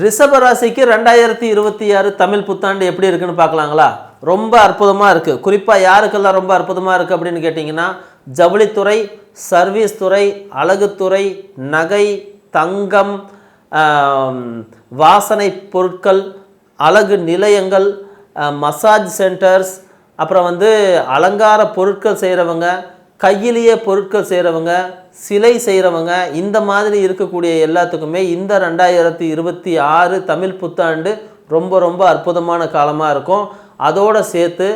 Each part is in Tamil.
ரிஷப ராசிக்கு 2026 தமிழ் புத்தாண்டு எப்படி இருக்குன்னு பார்க்கலாங்களா? ரொம்ப அற்புதமாக இருக்குது. குறிப்பாக யாருக்கெல்லாம் ரொம்ப அற்புதமாக இருக்குது அப்படின்னு கேட்டிங்கன்னா, ஜவுளித்துறை, சர்வீஸ் துறை, அழகுத்துறை, நகை, தங்கம், வாசனை பொருட்கள், அழகு நிலையங்கள், மசாஜ் சென்டர்ஸ், அப்புறம் அலங்கார பொருட்கள் செய்கிறவங்க, கையிலேயே பொருட்கள் செய்கிறவங்க, சிலை செய்கிறவங்க, இந்த மாதிரி இருக்கக்கூடிய எல்லாத்துக்குமே இந்த 2026 தமிழ் புத்தாண்டு ரொம்ப ரொம்ப அற்புதமான காலமாக இருக்கும். அதோடு சேர்த்து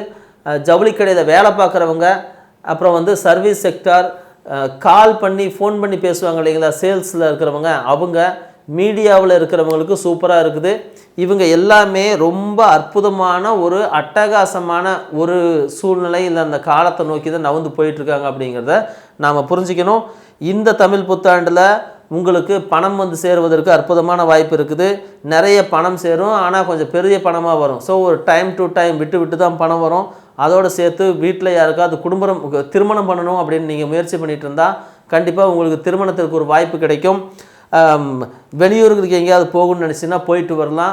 ஜவுளி கடையில் வேலை பார்க்குறவங்க, அப்புறம் சர்வீஸ் செக்டார், கால் பண்ணி ஃபோன் பண்ணி பேசுவாங்க இல்லைங்களா, சேல்ஸில் இருக்கிறவங்க, அவங்க மீடியாவில் இருக்கிறவங்களுக்கு சூப்பராக இருக்குது. இவங்க எல்லாமே ரொம்ப அற்புதமான ஒரு அட்டகாசமான ஒரு சூழ்நிலையில் அந்த காலத்தை நோக்கி தான் நகர்ந்து போயிட்டுருக்காங்க அப்படிங்கிறத நாம் புரிஞ்சுக்கணும். இந்த தமிழ் புத்தாண்டில் உங்களுக்கு பணம் சேருவதற்கு அற்புதமான வாய்ப்பு இருக்குது. நிறைய பணம் சேரும், ஆனால் கொஞ்சம் பெரிய பணமாக வரும். ஸோ ஒரு டைம் டு டைம் விட்டு விட்டு தான் பணம் வரும். அதோடு சேர்த்து வீட்டில் யாருக்காவது திருமணம் பண்ணணும் அப்படின்னு நீங்கள் முயற்சி பண்ணிகிட்டு இருந்தால் கண்டிப்பாக உங்களுக்கு திருமணத்திற்கு ஒரு வாய்ப்பு கிடைக்கும். வெளியூருக்கு எங்கேயாவது போகணும்னு நினச்சின்னா போயிட்டு வரலாம்.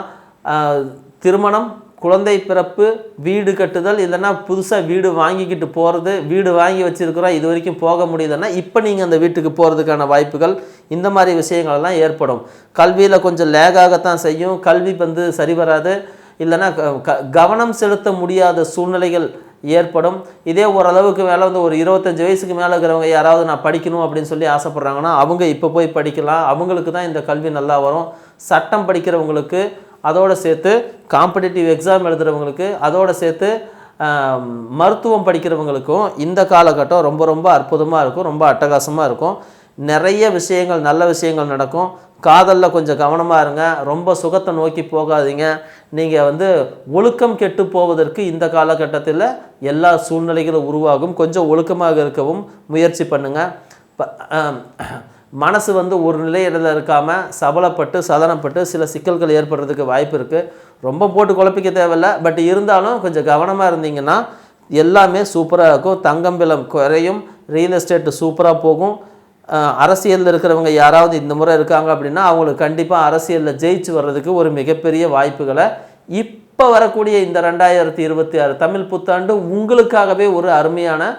திருமணம், குழந்தை பிறப்பு, வீடு கட்டுதல், இல்லைன்னா புதுசாக வீடு வாங்கிக்கிட்டு போகிறது, வீடு வாங்கி வச்சுருக்கிறோம் இது வரைக்கும் போக முடியலன்னா இப்போ நீங்கள் அந்த வீட்டுக்கு போகிறதுக்கான வாய்ப்புகள், இந்த மாதிரி விஷயங்கள்லாம் ஏற்படும். கல்வியில் கொஞ்சம் லேகாகத்தான் செய்யும். கல்வி சரி வராது, இல்லைன்னா கவனம் செலுத்த முடியாத சூழ்நிலைகள் ஏற்படும். இதே ஓரளவுக்கு மேலே ஒரு 25 வயசுக்கு மேலே இருக்கிறவங்க யாராவது நான் படிக்கணும் அப்படின்னு சொல்லி ஆசைப்பட்றாங்கன்னா அவங்க இப்போ போய் படிக்கலாம். அவங்களுக்கு தான் இந்த கல்வி நல்லா வரும். சட்டம் படிக்கிறவங்களுக்கு, அதோடு சேர்த்து காம்படிட்டிவ் எக்ஸாம் எழுதுகிறவங்களுக்கு, அதோடு சேர்த்து மருத்துவம் படிக்கிறவங்களுக்கும் இந்த காலகட்டம் ரொம்ப ரொம்ப அற்புதமாக இருக்கும், ரொம்ப அட்டகாசமாக இருக்கும். நிறைய விஷயங்கள், நல்ல விஷயங்கள் நடக்கும். காதலில் கொஞ்சம் கவனமாக இருங்க. ரொம்ப சுகத்தை நோக்கி போகாதீங்க. நீங்கள் ஒழுக்கம் கெட்டு போவதற்கு இந்த காலகட்டத்தில் எல்லா சூழ்நிலைகளும் உருவாகும். கொஞ்சம் ஒழுக்கமாக இருக்கவும் முயற்சி பண்ணுங்கள். மனசு ஒரு நிலையில இருக்காமல் சபலப்பட்டு சலனப்பட்டு சில சிக்கல்கள் ஏற்படுறதுக்கு வாய்ப்பு இருக்குது. ரொம்ப போட்டு குழப்பிக்க தேவையில்லை. பட் இருந்தாலும் கொஞ்சம் கவனமாக இருந்தீங்கன்னா எல்லாமே சூப்பராக இருக்கும். தங்கம் விலை குறையும், ரியல் எஸ்டேட்டு சூப்பராக போகும். அரசியலில் இருக்கிறவங்க யாராவது இந்த முறை இருக்காங்க அப்படின்னா அவங்களுக்கு கண்டிப்பாக அரசியலில் ஜெயிச்சு வர்றதுக்கு ஒரு மிகப்பெரிய வாய்ப்புகளை இப்போ வரக்கூடிய இந்த 2026 தமிழ் புத்தாண்டு உங்களுக்காகவே ஒரு அருமையான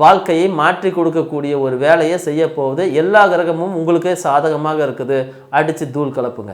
வாழ்க்கையை மாற்றி கொடுக்கக்கூடிய ஒரு வேலையை செய்ய போகுது. எல்லா கிரகமும் உங்களுக்கே சாதகமாக இருக்குது. அடித்து தூள் கலப்புங்க.